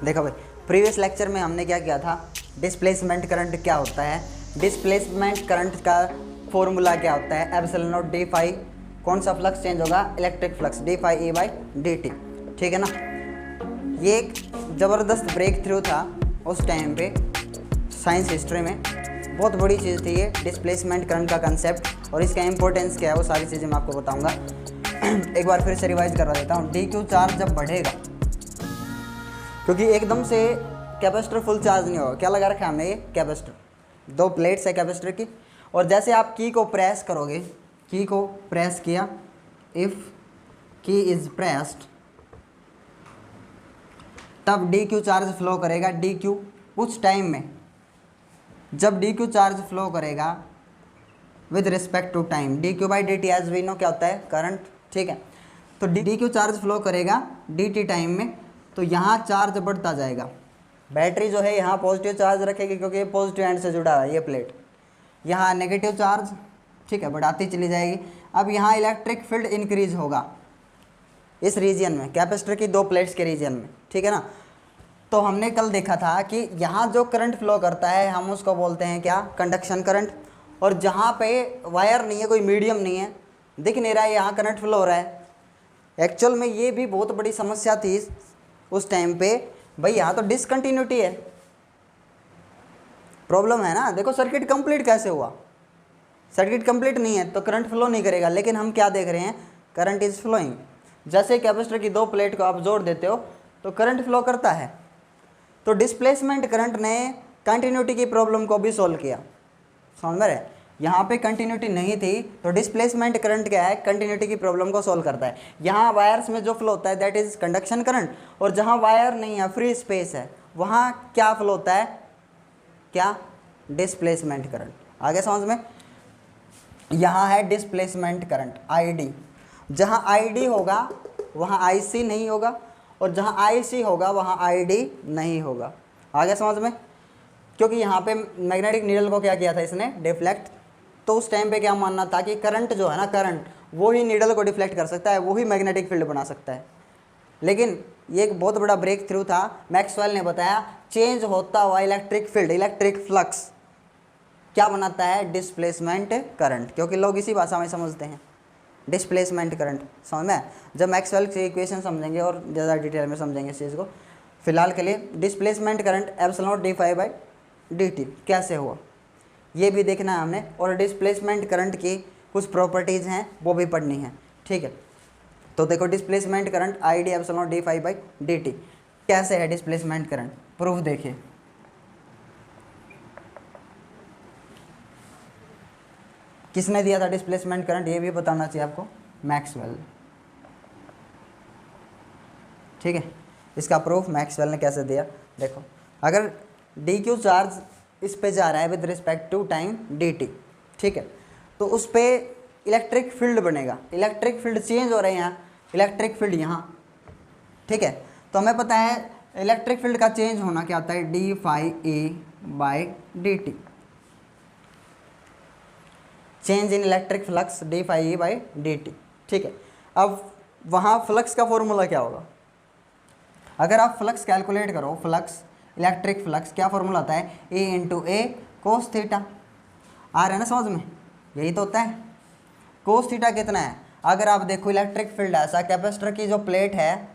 देखो भाई, previous lecture में हमने क्या किया था, डिस्प्लेसमेंट करंट क्या होता है, डिस्प्लेसमेंट करंट का फॉर्मूला क्या होता है, एप्सिलॉन नॉट डी फाई, कौन सा फ्लक्स चेंज होगा, electric flux D phi E by D T, ठीक है ना। ये एक ज़बरदस्त ब्रेक थ्रू था उस टाइम पे साइंस हिस्ट्री में, बहुत बड़ी चीज़ थी ये डिस्प्लेसमेंट करंट का कंसेप्ट, और इसका इंपॉर्टेंस क्या है वो सारी चीज़ें मैं आपको बताऊंगा। एक बार फिर से रिवाइज करवा देता हूँ। डी क्यू चार्ज जब बढ़ेगा, क्योंकि एकदम से कैपेसिटर फुल चार्ज नहीं होगा, क्या लगा रखा है हमने, ये कैपेसिटर, दो प्लेट्स है कैपेसिटर की, और जैसे आप की को प्रेस करोगे, की को प्रेस किया, इफ़ की इज प्रेस्ड, तब डी क्यू चार्ज फ्लो करेगा। डी क्यू कुछ टाइम में, जब डी क्यू चार्ज फ्लो करेगा with respect to time, d Q by D t as we know क्या होता है, करंट, ठीक है। तो डी क्यू चार्ज फ्लो करेगा डी टी टाइम में, तो यहाँ चार्ज बढ़ता जाएगा। बैटरी जो है यहाँ पॉजिटिव चार्ज रखेगी क्योंकि ये पॉजिटिव एंड से जुड़ा है ये प्लेट, यहाँ नेगेटिव चार्ज, ठीक है, बढ़ाती चली जाएगी। अब यहाँ इलेक्ट्रिक फील्ड इंक्रीज होगा इस रीजन में, कैपेसिटर की दो प्लेट्स के रीजन में, ठीक है ना। तो हमने कल देखा था कि यहाँ जो करंट फ्लो करता है हम उसको बोलते हैं क्या, कंडक्शन करंट, और जहाँ पे वायर नहीं है, कोई मीडियम नहीं है, दिख नहीं रहा है, यहाँ करंट फ्लो हो रहा है। एक्चुअल में ये भी बहुत बड़ी समस्या थी उस टाइम पे, भाई यहाँ तो डिसकंटिन्यूटी है, प्रॉब्लम है ना। देखो सर्किट कंप्लीट कैसे हुआ, सर्किट कंप्लीट नहीं है तो करंट फ्लो नहीं करेगा, लेकिन हम क्या देख रहे हैं, करंट इज फ्लोइंग। जैसे कैपेसिटर की दो प्लेट को आप जोड़ देते हो तो करंट फ्लो करता है। तो डिस्प्लेसमेंट करंट ने कंटिन्यूटी की प्रॉब्लम को भी सॉल्व किया, समझ में रहे। यहाँ पे कंटिन्यूटी नहीं थी तो डिस्प्लेसमेंट करंट क्या है, कंटिन्यूटी की प्रॉब्लम को सॉल्व करता है। यहाँ वायर्स में जो फ्लो होता है दैट इज कंडक्शन करंट, और जहाँ वायर नहीं है, फ्री स्पेस है, वहाँ क्या फ्लो होता है, क्या, डिस्प्लेसमेंट करंट। आगे समझ में। यहाँ है डिस्प्लेसमेंट करंट आई डी, जहाँ आई डी होगा वहाँ आई सी नहीं होगा, और जहाँ आई सी होगा वहाँ आई डी नहीं होगा। आगे समझ में। क्योंकि यहाँ पे मैग्नेटिक नीडल को क्या किया था इसने, डिफ्लेक्ट। तो उस टाइम पे क्या मानना था कि करंट जो है ना, करंट वो ही नीडल को डिफ्लेक्ट कर सकता है, वो ही मैग्नेटिक फील्ड बना सकता है। लेकिन ये एक बहुत बड़ा ब्रेक थ्रू था, मैक्सवेल ने बताया चेंज होता हुआ इलेक्ट्रिक फील्ड, इलेक्ट्रिक फ्लक्स क्या बनाता है, डिस्प्लेसमेंट करंट, क्योंकि लोग इसी भाषा में समझते हैं डिस्प्लेसमेंट करंट, समझ में। जब मैक्सवेल की इक्वेशन समझेंगे और ज़्यादा डिटेल में समझेंगे इस चीज़ को, फिलहाल के लिए displacement current epsilon naught D phi by D T कैसे हुआ ये भी देखना है हमने, और डिस्प्लेसमेंट करंट की कुछ प्रॉपर्टीज़ हैं वो भी पढ़नी है, ठीक है। तो देखो displacement current I D epsilon naught D phi by D T कैसे है डिस्प्लेसमेंट करंट, प्रूफ देखिए। किसने दिया था डिस्प्लेसमेंट करंट, ये भी बताना चाहिए आपको, मैक्सवेल, ठीक है। इसका प्रूफ मैक्सवेल ने कैसे दिया, देखो। अगर डी क्यू चार्ज इस पे जा रहा है with respect to time D T, ठीक है, तो उस पर इलेक्ट्रिक फील्ड बनेगा, इलेक्ट्रिक फील्ड चेंज हो रहे हैं यहाँ, इलेक्ट्रिक फील्ड यहाँ, ठीक है। तो हमें पता है इलेक्ट्रिक फील्ड का चेंज होना क्या होता है, D phi A by D T, change in electric flux D phi E by D T, ठीक है। अब वहाँ फ्लक्स का फॉर्मूला क्या होगा, अगर आप फ्लक्स कैलकुलेट करो, फ्लक्स, इलेक्ट्रिक फ्लक्स, क्या फॉर्मूला आता है, ए इंटू ए कोस थीटा, आ रहा है ना समझ में, यही तो होता है। कोस थीटा कितना है, अगर आप देखो इलेक्ट्रिक फील्ड ऐसा, कैपेसिटर की जो प्लेट है,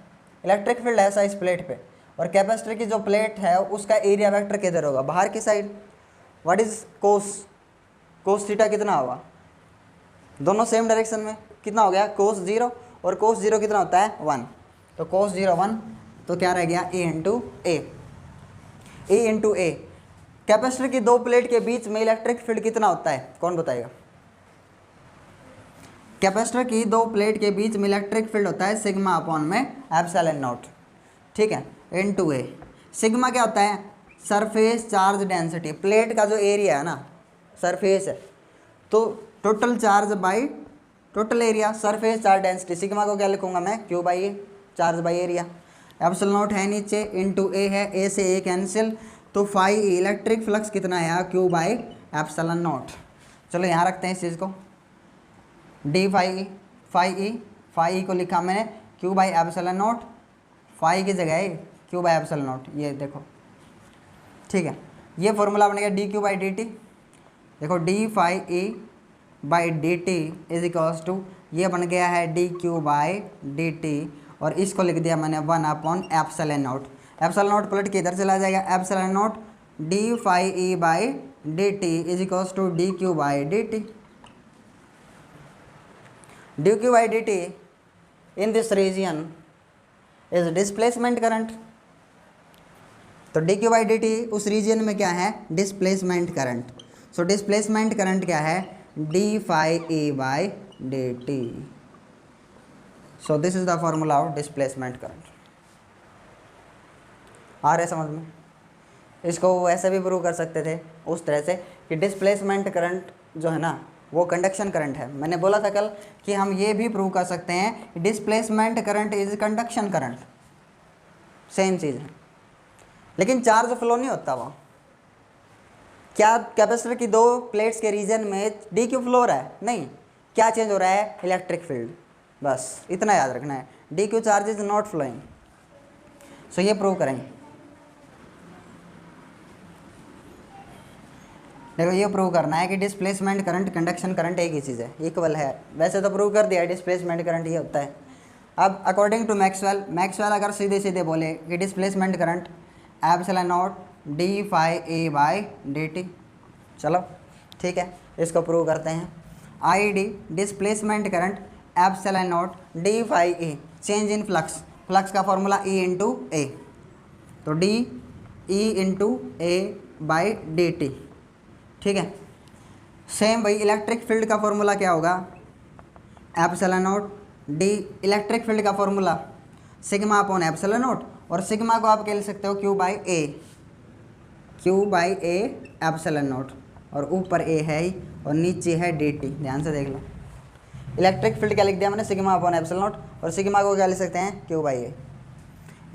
इलेक्ट्रिक फील्ड ऐसा इस प्लेट पे, और कैपेसिटर की जो प्लेट है उसका एरिया वेक्टर किधर होगा, बाहर की side. What is cos, cos theta कितना होगा, दोनों सेम डायरेक्शन में, कितना हो गया, कोस जीरो, और कोस जीरो कितना होता है, 1, तो कोस जीरो 1, तो क्या रह गया, ए इंटू ए, ए इंटू ए। कैपेसिटर की दो प्लेट के बीच में इलेक्ट्रिक फील्ड कितना होता है, कौन बताएगा। कैपेसिटर की दो प्लेट के बीच में इलेक्ट्रिक फील्ड होता है सिग्मा अपॉन में एप्सिलॉन नॉट, ठीक है, इनटू ए। सिग्मा क्या होता है, सरफेस चार्ज डेंसिटी, प्लेट का जो एरिया है ना, सरफेस है, तो total charge by total area, surface charge density. Sigma को क्या लिखूंगा मैं, Q by A, charge by area. Epsilon not है नीचे, इनटू ए है, ए से ए कैंसिल, तो फाई इलेक्ट्रिक फ्लक्स कितना है, क्यू बाई एप्सिलॉन नॉट। चलो यहाँ रखते हैं इस चीज़ को, डी फाई ई को लिखा मैंने Q by epsilon naught, phi की जगह क्यू बाई एप्सिलॉन नॉट, ये देखो, ठीक है। ये फॉर्मूला बन गया D Q by D T, देखो D phi E by D T is equals to, ये बन गया है D Q by D T, और इसको लिख दिया मैंने 1 एप्सिलॉन नॉट। एप्सिलॉन नॉट पलट के इधर चला जाएगा, epsilon naught D phi E by D T is equals to D Q by D T. D Q by D T in this region is displacement current. तो D Q by D T उस region में क्या है, displacement current. So displacement current क्या है, D phi E by D T. So this is the formula of displacement current. आ रहे समझ में? इसको ऐसे भी प्रूव कर सकते थे उस तरह से कि डिस्प्लेसमेंट करंट जो है ना वो कंडक्शन करंट है। मैंने बोला था कल कि हम ये भी प्रूव कर सकते हैं displacement current is conduction current, same चीज़ है, लेकिन चार्ज फ्लो नहीं होता वहाँ। क्या कैपेसिटर की दो प्लेट्स के रीजन में डी क्यू फ्लो हो रहा है? नहीं। क्या चेंज हो रहा है? इलेक्ट्रिक फील्ड, बस इतना याद रखना है। D Q charge is not flowing. So ये प्रूव करेंगे। देखो ये प्रूव करना है कि डिस्प्लेसमेंट करंट कंडक्शन करंट एक ही चीज़ है, इक्वल है। वैसे तो प्रूव कर दिया डिस्प्लेसमेंट करंट ये होता है। अब अकॉर्डिंग टू मैक्सवेल अगर सीधे सीधे बोले कि displacement current epsilon naught D phi A by D T, चलो ठीक है, इसको प्रूव करते हैं। I D displacement current epsilon naught D phi A, change in flux, flux का फॉर्मूला ई इंटू ए, तो D E into A by D T, ठीक है। सेम भाई इलेक्ट्रिक फील्ड का फॉर्मूला क्या होगा, epsilon naught D, electric field का formula sigma upon epsilon naught, और सिग्मा को आप कह ले सकते हो Q by A, Q by A epsilon naught, और ऊपर ए है ही और नीचे है डी टी। ध्यान से देख लो, इलेक्ट्रिक फील्ड क्या लिख दिया मैंने, सिग्मा अपॉन एप्सिलॉन नॉट, और सिग्मा को क्या लिख सकते हैं, क्यू बाई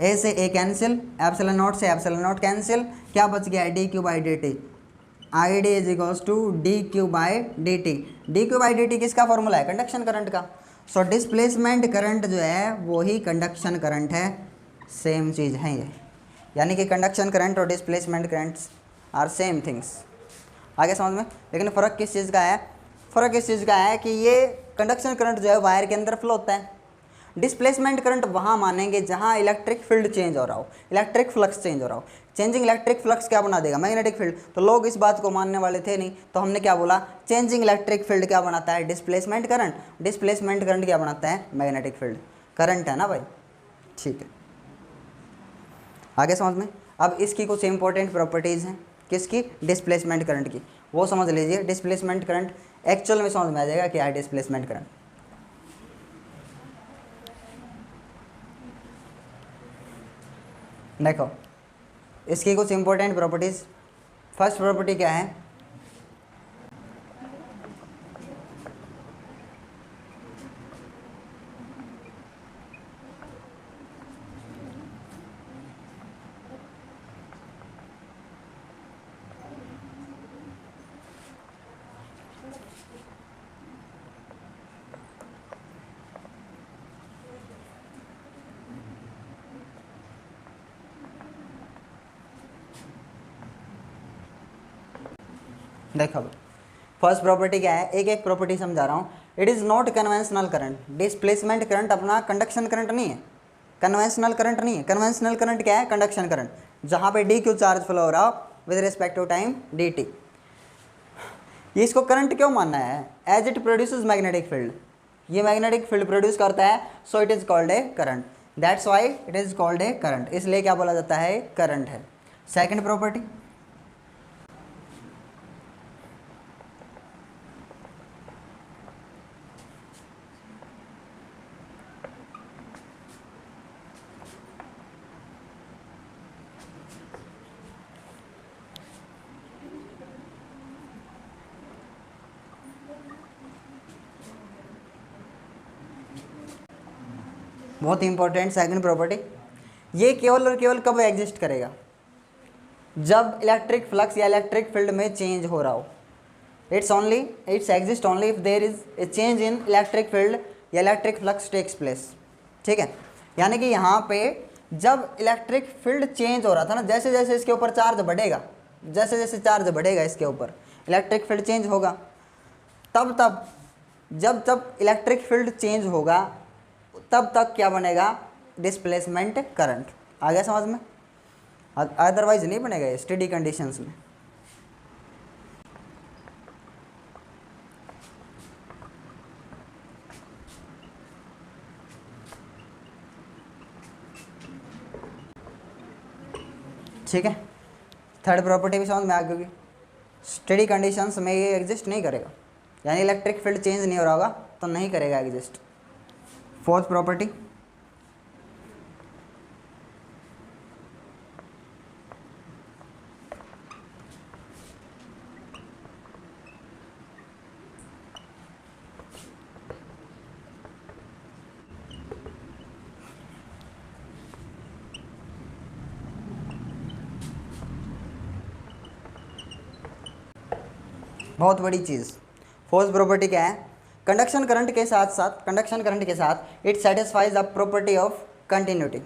ए से ए कैंसिल, एप्सिलॉन नॉट से एप्सिलॉन नॉट कैंसिल, क्या बच गया, D Q by D T. I D is equals to D Q by D T. D Q by D T किसका फॉर्मूला है, conduction current का। So displacement current जो है वो ही कंडक्शन करंट है, सेम चीज़ है ये, यानी कि कंडक्शन करंट और displacement currents are same things. आगे समझ में? लेकिन फ़र्क किस चीज़ का है, फ़र्क इस चीज़ का है कि ये कंडक्शन करंट जो है वायर के अंदर फ्लो होता है, डिस्प्लेसमेंट करंट वहाँ मानेंगे जहाँ इलेक्ट्रिक फील्ड चेंज हो रहा हो, इलेक्ट्रिक फ्लक्स चेंज हो रहा हो। चेंजिंग इलेक्ट्रिक फ्लक्स क्या बना देगा, मैग्नेटिक फील्ड। तो लोग इस बात को मानने वाले थे नहीं, तो हमने क्या बोला, चेंजिंग इलेक्ट्रिक फील्ड क्या बनाता है, डिस्प्लेसमेंट करंट, डिस्प्लेसमेंट करंट क्या बनाता है, मैग्नेटिक फील्ड। करंट है ना भाई, ठीक है। आगे समझ में? अब इसकी कुछ इंपॉर्टेंट प्रॉपर्टीज़ हैं, किसकी, डिस्प्लेसमेंट करंट की, वो समझ लीजिए। डिस्प्लेसमेंट करंट एक्चुअल में समझ में आ जाएगा क्या है डिस्प्लेसमेंट करंट। देखो इसकी कुछ इंपॉर्टेंट प्रॉपर्टीज़। फर्स्ट प्रॉपर्टी क्या है, देखो फर्स्ट प्रॉपर्टी क्या है, एक एक प्रॉपर्टी समझा रहा हूँ। It is not conventional current. Displacement current अपना कंडक्शन करंट नहीं है, कन्वेंशनल करंट नहीं है। कन्वेंशनल करंट क्या है, कंडक्शन करंट, जहाँ पे डी क्यू चार्ज फ्लो हो रहा हो with respect to time D T. इसको करंट क्यों मानना है, as it produces magnetic field, ये मैग्नेटिक फील्ड प्रोड्यूस करता है, so it is called a current, that's why it is called a current, इसलिए क्या बोला जाता है, करंट है। सेकेंड प्रॉपर्टी, बहुत इंपॉर्टेंट सेकंड प्रॉपर्टी, ये केवल और केवल कब एग्जिस्ट करेगा, जब इलेक्ट्रिक फ्लक्स या इलेक्ट्रिक फील्ड में चेंज हो रहा हो। It's exist only if there is a change in electric field या इलेक्ट्रिक फ्लक्स टेक्स प्लेस, ठीक है। यानी कि यहाँ पे जब इलेक्ट्रिक फील्ड चेंज हो रहा था ना, जैसे जैसे इसके ऊपर चार्ज बढ़ेगा, जैसे जैसे चार्ज बढ़ेगा इसके ऊपर इलेक्ट्रिक फील्ड चेंज होगा। तब तब जब जब इलेक्ट्रिक फील्ड चेंज होगा तब तक क्या बनेगा, डिस्प्लेसमेंट करंट। आ गया समझ में? अदरवाइज नहीं बनेगा ये स्टेडी कंडीशंस में। ठीक है, थर्ड प्रॉपर्टी भी समझ में आ गई होगी। स्टेडी कंडीशंस में ये एग्जिस्ट नहीं करेगा, यानी इलेक्ट्रिक फील्ड चेंज नहीं हो रहा होगा तो नहीं करेगा एग्जिस्ट। फोर्थ प्रॉपर्टी, बहुत बड़ी चीज़। फोर्थ प्रॉपर्टी क्या है, कंडक्शन करंट के साथ साथ, कंडक्शन करंट के साथ it satisfies the property of continuity.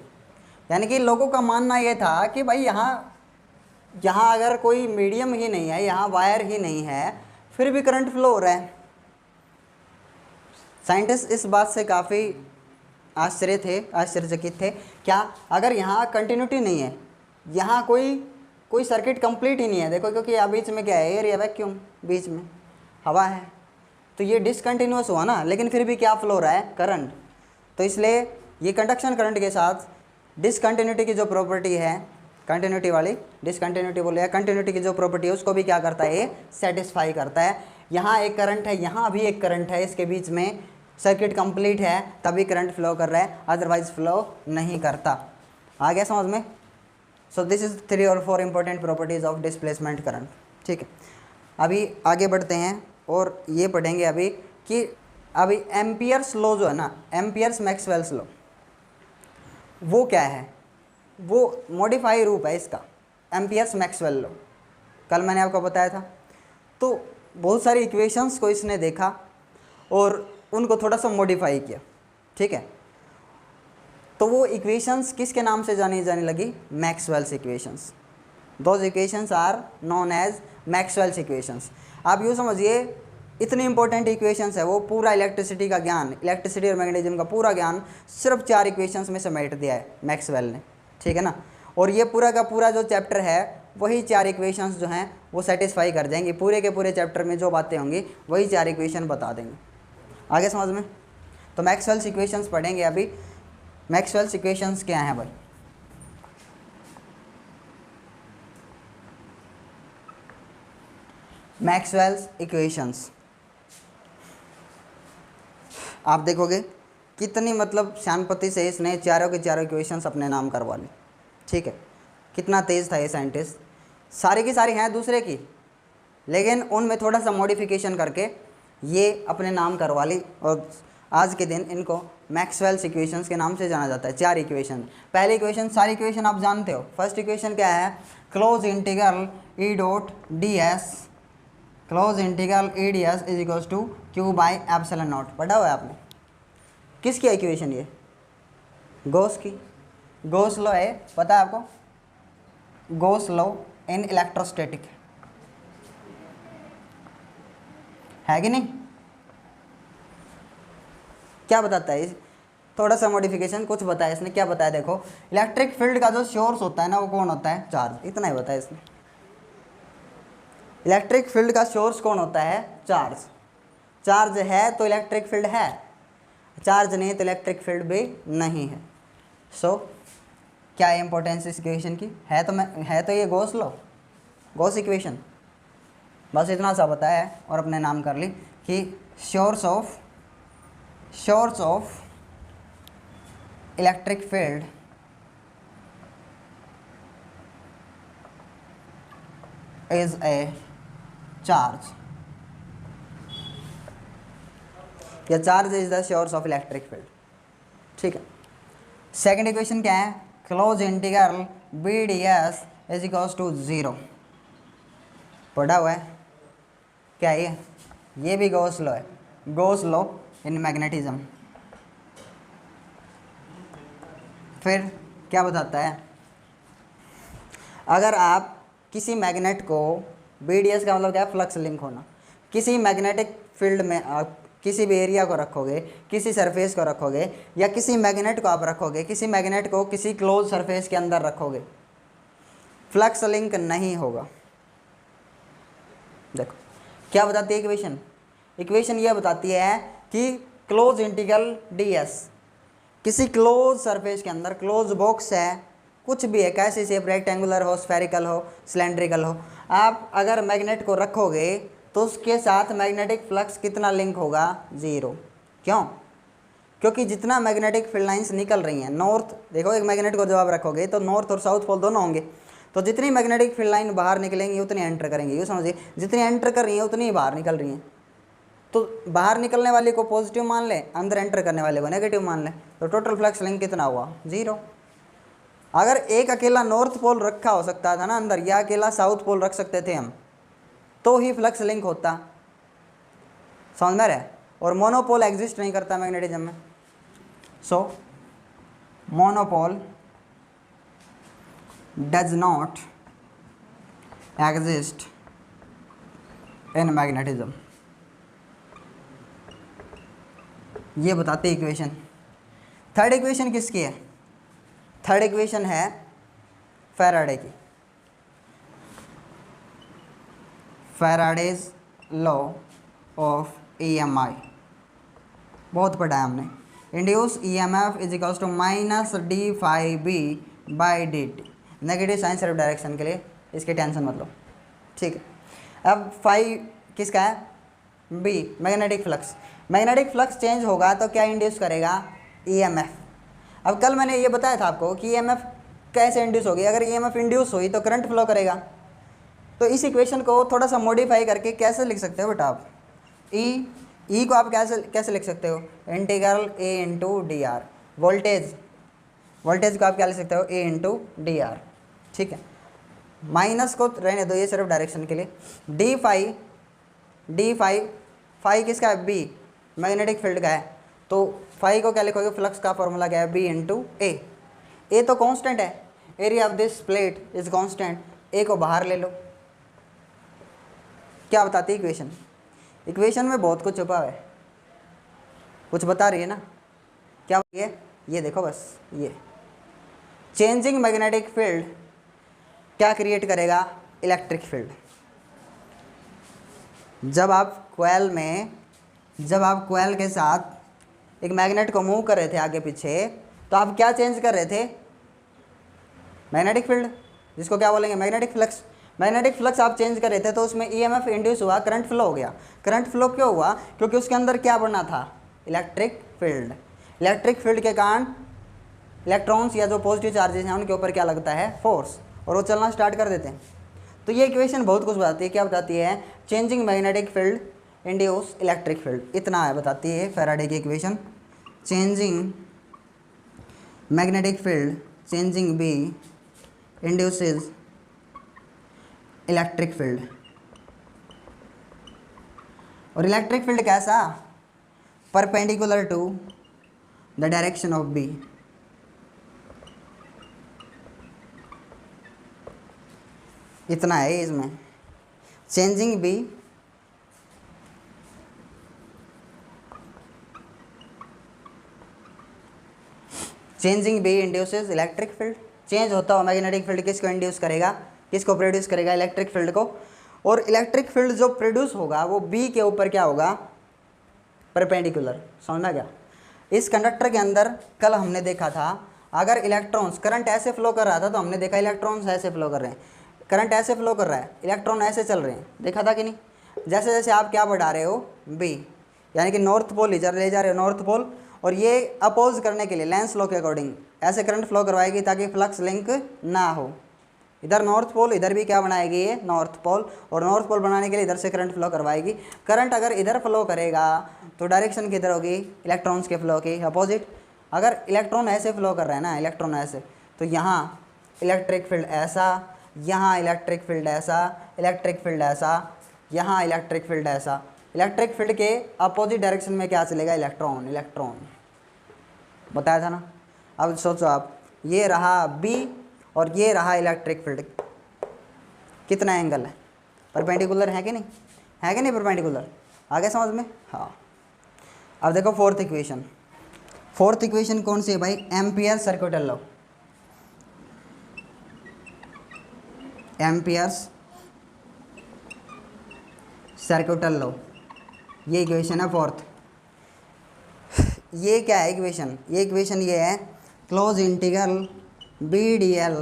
यानी कि लोगों का मानना ये था कि भाई यहाँ अगर कोई मीडियम ही नहीं है, यहाँ वायर ही नहीं है, फिर भी करंट फ्लो हो रहा है। साइंटिस्ट इस बात से काफ़ी आश्चर्यचकित थे। क्या, अगर यहाँ कंटिन्यूटी नहीं है, यहाँ कोई सर्किट कंप्लीट ही नहीं है, देखो क्योंकि यहाँ बीच में क्या है, एयर या वैक्यूम, बीच में हवा है, तो ये डिसकंटिन्यूस हुआ ना, लेकिन फिर भी क्या फ्लो हो रहा है, करंट। तो इसलिए ये कंडक्शन करंट के साथ डिसकंटिन्यूटी की जो प्रॉपर्टी है, कंटिन्यूटी वाली, डिसकंटिन्यूटी बोले, कंटिन्यूटी की जो प्रॉपर्टी है उसको भी क्या करता है, ये सेटिस्फाई करता है। यहाँ एक करंट है, यहाँ भी एक करंट है, इसके बीच में सर्किट कंप्लीट है तभी करंट फ्लो कर रहा है, अदरवाइज फ्लो नहीं करता। आ गया समझ में? सो दिस इज 3 और 4 important properties of displacement current. ठीक है, अभी आगे बढ़ते हैं और ये पढ़ेंगे अभी कि अभी एम्पियर्स लॉ जो है ना, एम्पियर्स मैक्सवेल्स लॉ, वो क्या है, वो मॉडिफाई रूप है इसका, एम्पियर्स मैक्सवेल लॉ। कल मैंने आपको बताया था। तो बहुत सारी इक्वेशंस को इसने देखा और उनको थोड़ा सा मॉडिफाई किया। ठीक है, तो वो इक्वेशंस किसके नाम से जानी जाने लगी, Maxwell's equations. Those equations are known as Maxwell's equations. आप यूँ समझिए, इतनी इंपॉर्टेंट इक्वेशंस है, वो पूरा इलेक्ट्रिसिटी का ज्ञान, इलेक्ट्रिसिटी और मैग्नेटिज्म का पूरा ज्ञान सिर्फ 4 इक्वेशंस में समेट दिया है मैक्सवेल ने। ठीक है ना, और ये पूरा का पूरा जो चैप्टर है वही 4 इक्वेशंस जो हैं वो सेटिस्फाई कर जाएंगे। पूरे के पूरे चैप्टर में जो बातें होंगी वही 4 इक्वेशन बता देंगे। आगे समझ में? तो मैक्सवेल्स इक्वेशंस पढ़ेंगे अभी। मैक्सवेल्स इक्वेशंस क्या हैं भाई? मैक्सवेल्स इक्वेशंस आप देखोगे कितनी मतलब शानपति से इसने चारों के चारों इक्वेशंस अपने नाम करवा ली। ठीक है, कितना तेज़ था ये साइंटिस्ट। सारी की सारी हैं दूसरे की, लेकिन उनमें थोड़ा सा मॉडिफिकेशन करके ये अपने नाम करवा ली, और आज के दिन इनको मैक्सवेल्स इक्वेशंस के नाम से जाना जाता है। 4 इक्वेशन। पहली इक्वेशन, सारी इक्वेशन आप जानते हो। फर्स्ट इक्वेशन क्या है, close integral E dot D S, close integral E D S is equals to Q by epsilon naught. पढ़ा हुआ है आपने? किसकी इक्वेशन ये? गॉस की। गॉस लॉ है, पता है आपको? गॉस लॉ इन इलेक्ट्रोस्टैटिक है कि नहीं? क्या बताता है? थोड़ा सा मॉडिफिकेशन कुछ बताया इसने। क्या बताया देखो, इलेक्ट्रिक फील्ड का जो सोर्स होता है ना, वो कौन होता है, चार्ज। इतना ही बताया इसने। इलेक्ट्रिक फील्ड का सोर्स कौन होता है, चार्ज। चार्ज है तो इलेक्ट्रिक फील्ड है, चार्ज नहीं तो इलेक्ट्रिक फील्ड भी नहीं है। सो क्या है इंपॉर्टेंस इस इक्वेशन की? है तो ये गॉस लॉ, गॉस इक्वेशन। बस इतना सा बताया है और अपने नाम कर ली कि source of electric field is a charge, या charge is the source of electric field. ठीक है, सेकंड इक्वेशन क्या है, close integral B d S is equals to 0। पढ़ा हुआ है क्या ये भी गॉस लॉ है, गॉस लॉ इन मैग्नेटिज्म। फिर क्या बताता है, अगर आप किसी मैग्नेट को, BDS का मतलब क्या है, फ्लक्स लिंक होना, किसी मैग्नेटिक फील्ड में आप किसी भी एरिया को रखोगे, किसी सरफेस को रखोगे, या किसी मैग्नेट को आप रखोगे, किसी मैग्नेट को किसी क्लोज सरफेस के अंदर रखोगे, फ्लक्स लिंक नहीं होगा। देखो क्या बताती है इक्वेशन, इक्वेशन यह बताती है कि क्लोज इंटीग्रल ds, किसी क्लोज सरफेस के अंदर, क्लोज बॉक्स है, कुछ भी है, कैसी शेप, रेक्टेंगुलर हो, स्फेरिकल हो, सिलेंड्रिकल हो, आप अगर मैग्नेट को रखोगे तो उसके साथ मैग्नेटिक फ्लक्स कितना लिंक होगा, 0। क्यों? क्योंकि जितना मैग्नेटिक फील्ड लाइंस निकल रही हैं नॉर्थ, देखो एक मैग्नेट को जब आप रखोगे तो नॉर्थ और साउथ पोल दोनों होंगे, तो जितनी मैग्नेटिक फील्ड लाइन बाहर निकलेंगी उतनी एंटर करेंगी, ये समझिए, जितनी एंटर कर रही हैं उतनी ही बाहर निकल रही हैं। तो बाहर निकलने वाले को पॉजिटिव मान लें, अंदर एंटर करने वाले को नेगेटिव मान लें, तो टोटल फ्लक्स लिंक कितना हुआ, 0। अगर एक अकेला नॉर्थ पोल रखा हो सकता था ना अंदर, या अकेला साउथ पोल रख सकते थे हम, तो ही फ्लक्स लिंक होता, समझ में रहे। और मोनोपोल एग्जिस्ट नहीं करता मैग्नेटिज्म में, so monopole does not exist in magnetism, ये बताते इक्वेशन। थर्ड इक्वेशन किसकी है, थर्ड इक्वेशन है फैराडे की, फैराडेज लॉ ऑफ EMI, बहुत पढ़ा है हमने। Induce EMF is equals to minus d∅b/dt, negative sign सिर्फ डायरेक्शन के लिए, इसकी टेंशन मत लो, ठीक है। अब फाई किसका है, B, magnetic flux, magnetic flux change होगा तो क्या इंड्यूस करेगा, EMF। अब कल मैंने ये बताया था आपको कि EMF कैसे इंड्यूस होगी, अगर EMF इंड्यूस हुई तो करंट फ्लो करेगा। तो इस इक्वेशन को थोड़ा सा मॉडिफाई करके कैसे लिख सकते हो बेटा आप, E को आप कैसे लिख सकते हो, integral A into dr, voltage को आप क्या लिख सकते हो, A इंटू dr, ठीक है। माइनस को रहने दो, ये सिर्फ डायरेक्शन के लिए, फाई किसका है, B, मैग्नेटिक फील्ड का है, तो फाई को क्या लिखोगे, फ्लक्स का फॉर्मूला क्या है, B इंटू A। A तो कांस्टेंट है, area of this plate is constant, A को बाहर ले लो। क्या बताती है इक्वेशन, इक्वेशन में बहुत कुछ छुपा है, कुछ बता रही है ना, क्या ये देखो बस, ये चेंजिंग मैग्नेटिक फील्ड क्या क्रिएट करेगा, इलेक्ट्रिक फील्ड। जब आप कोयल के साथ एक मैग्नेट को मूव कर रहे थे आगे पीछे, तो आप क्या चेंज कर रहे थे, मैग्नेटिक फील्ड, जिसको क्या बोलेंगे, मैग्नेटिक फ्लक्स। मैग्नेटिक फ्लक्स आप चेंज कर रहे थे तो उसमें EMF इंड्यूस हुआ, करंट फ्लो हो गया। करंट फ्लो क्यों हुआ, क्योंकि उसके अंदर क्या बना था, इलेक्ट्रिक फील्ड। इलेक्ट्रिक फील्ड के कारण इलेक्ट्रॉन्स या जो पॉजिटिव चार्जेस हैं उनके ऊपर क्या लगता है, फोर्स, और वो चलना स्टार्ट कर देते हैं। तो ये इक्वेशन बहुत कुछ बताती है, क्या बताती है, changing magnetic field induce electric field, इतना है बताती है फैराडे की इक्वेशन। Changing magnetic field, changing B induces electric field. और इलेक्ट्रिक फील्ड कैसा, perpendicular to the direction of B। इतना है इसमें, changing B induces electric field. Change होता हुआ मैग्नेटिक फील्ड किसको इंड्यूस करेगा, किसको प्रोड्यूस करेगा, इलेक्ट्रिक फील्ड को। और इलेक्ट्रिक फील्ड जो प्रोड्यूस होगा वो B के ऊपर क्या होगा, परपेंडिकुलर, समझना क्या। इस कंडक्टर के अंदर कल हमने देखा था, अगर इलेक्ट्रॉन्स, करंट ऐसे फ्लो कर रहा था तो हमने देखा इलेक्ट्रॉन्स ऐसे फ्लो कर रहे हैं, करंट ऐसे फ्लो कर रहा है, इलेक्ट्रॉन ऐसे चल रहे हैं, देखा था कि नहीं। जैसे जैसे आप क्या बढ़ा रहे हो, B, यानी कि नॉर्थ पोल इधर ले जा रहे हो, नॉर्थ पोल, और ये अपोज करने के लिए लेंस लॉ के अकॉर्डिंग ऐसे करंट फ्लो करवाएगी ताकि फ्लक्स लिंक ना हो। इधर नॉर्थ पोल, इधर भी क्या बनाएगी, ये नॉर्थ पोल, और नॉर्थ पोल बनाने के लिए इधर से करंट फ्लो करवाएगी। करंट अगर इधर फ्लो करेगा तो डायरेक्शन किधर होगी, इलेक्ट्रॉन्स के फ्लो की अपोजिट। अगर इलेक्ट्रॉन ऐसे फ्लो कर रहा है ना, इलेक्ट्रॉन ऐसे, तो यहाँ इलेक्ट्रिक फील्ड ऐसा, यहाँ इलेक्ट्रिक फील्ड ऐसा, इलेक्ट्रिक फील्ड ऐसा, यहाँ इलेक्ट्रिक फील्ड ऐसा। इलेक्ट्रिक फील्ड के अपोजिट डायरेक्शन में क्या चलेगा, इलेक्ट्रॉन, बताया था ना। अब सोचो आप, ये रहा बी और ये रहा इलेक्ट्रिक फील्ड। कितना एंगल है, परपेंडिकुलर है कि नहीं, है कि नहीं परपेंडिकुलर, आ गया समझ में। हाँ अब देखो फोर्थ इक्वेशन। फोर्थ इक्वेशन कौन सी है भाई, ampere circuital law, Ampere's circuital law, ये इक्वेशन है फोर्थ। ये क्या है इक्वेशन, ये इक्वेशन ये है close integral B D L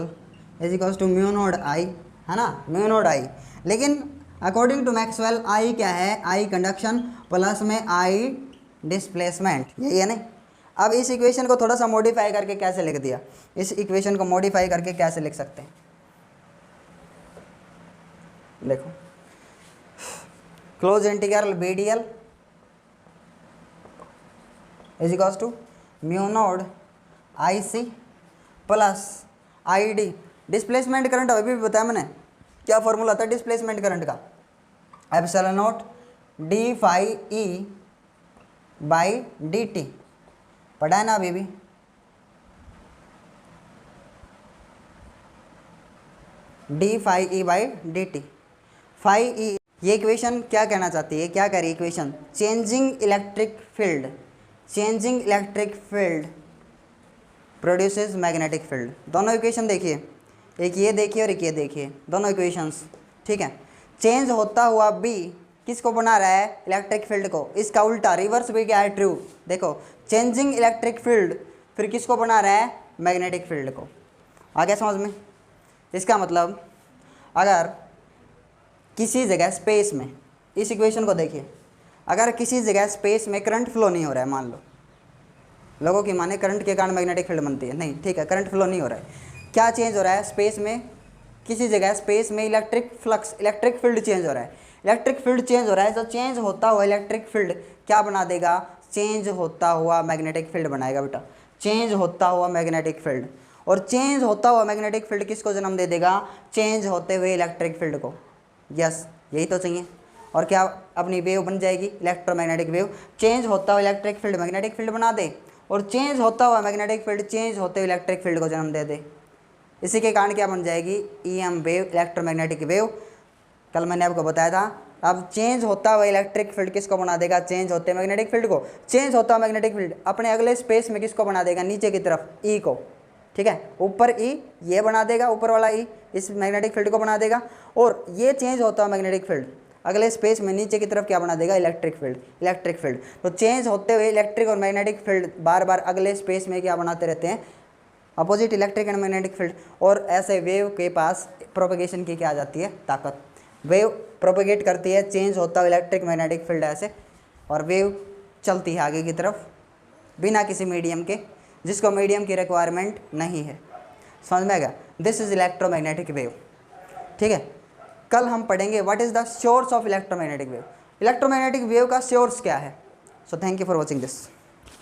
is equals to mu naught I, है ना, म्यू नोड आई। लेकिन अकॉर्डिंग टू मैक्सवेल आई क्या है, आई कंडक्शन प्लस में आई डिस्प्लेसमेंट, यही है नहीं। अब इस इक्वेशन को थोड़ा सा मॉडिफाई करके कैसे लिख दिया, इस इक्वेशन को मॉडिफाई करके कैसे लिख सकते हैं, देखो close integral B D L is equals to mu naught I C plus I D. Displacement current अभी भी बताया मैंने, क्या फॉर्मूला था डिस्प्लेसमेंट करंट का, epsilon naught D phi E by D T, पढ़ा है ना अभी भी। D phi E by D T, phi E, ये इक्वेशन क्या कहना चाहती है, क्या कह रही है equation, changing electric field, changing electric field produces magnetic field. दोनों इक्वेशन देखिए, एक ये देखिए और एक ये देखिए, दोनों इक्वेशंस, ठीक है। चेंज होता हुआ बी किसको बना रहा है, इलेक्ट्रिक फील्ड को, इसका उल्टा रिवर्स भी क्या है, ट्रू। देखो चेंजिंग इलेक्ट्रिक फील्ड फिर किसको बना रहा है, मैग्नेटिक फील्ड को। आ गया समझ में। इसका मतलब अगर किसी जगह स्पेस में, इस इक्वेशन को देखिए, अगर किसी जगह स्पेस में करंट फ्लो नहीं हो रहा है, मान लो लोगों की माने करंट के कारण मैग्नेटिक फील्ड बनती है, नहीं ठीक है, करंट फ्लो नहीं हो रहा है, क्या चेंज हो रहा है स्पेस में, किसी जगह स्पेस में electric flux, electric field change हो रहा है, इलेक्ट्रिक फील्ड चेंज हो रहा है। तो चेंज होता हुआ इलेक्ट्रिक फील्ड क्या बना देगा, चेंज होता हुआ मैग्नेटिक फील्ड बनाएगा बेटा, चेंज होता हुआ मैग्नेटिक फील्ड। और चेंज होता हुआ मैग्नेटिक फील्ड किसको जन्म दे देगा, चेंज होते हुए इलेक्ट्रिक फील्ड को। यस यही तो चाहिए। और क्या अपनी वेव बन जाएगी, इलेक्ट्रोमैग्नेटिक वेव। चेंज होता हुआ इलेक्ट्रिक फील्ड मैग्नेटिक फील्ड बना दे, और चेंज होता हुआ मैग्नेटिक फील्ड चेंज होते हुए इलेक्ट्रिक फील्ड को जन्म दे दे। इसी के कारण क्या बन जाएगी, ईएम वेव, इलेक्ट्रोमैग्नेटिक वेव। कल मैंने आपको बताया था। अब चेंज होता हुआ इलेक्ट्रिक फील्ड किसको बना देगा, चेंज होते मैग्नेटिक फील्ड को। चेंज होता हुआ मैग्नेटिक फील्ड अपने अगले स्पेस में किसको बना देगा, नीचे की तरफ ई को, ठीक है। ऊपर ई ये बना देगा, ऊपर वाला ई इस मैग्नेटिक फील्ड को बना देगा। और ये चेंज होता हुआ मैग्नेटिक फील्ड अगले स्पेस में नीचे की तरफ क्या बना देगा, इलेक्ट्रिक फील्ड, इलेक्ट्रिक फील्ड। तो चेंज होते हुए इलेक्ट्रिक और मैग्नेटिक फील्ड बार बार अगले स्पेस में क्या बनाते रहते हैं, opposite electric and magnetic field. और ऐसे वेव के पास प्रोपगेशन की क्या आ जाती है, ताकत। वेव प्रोपगेट करती है, चेंज होता हुआ इलेक्ट्रिक मैग्नेटिक फील्ड ऐसे, और वेव चलती है आगे की तरफ बिना किसी मीडियम के, जिसको मीडियम की रिक्वायरमेंट नहीं है। समझ में आएगा, दिस इज इलेक्ट्रोमैग्नेटिक वेव, ठीक है। कल हम पढ़ेंगे what is the source of electromagnetic wave, electromagnetic wave का सोर्स क्या है। So thank you for watching this.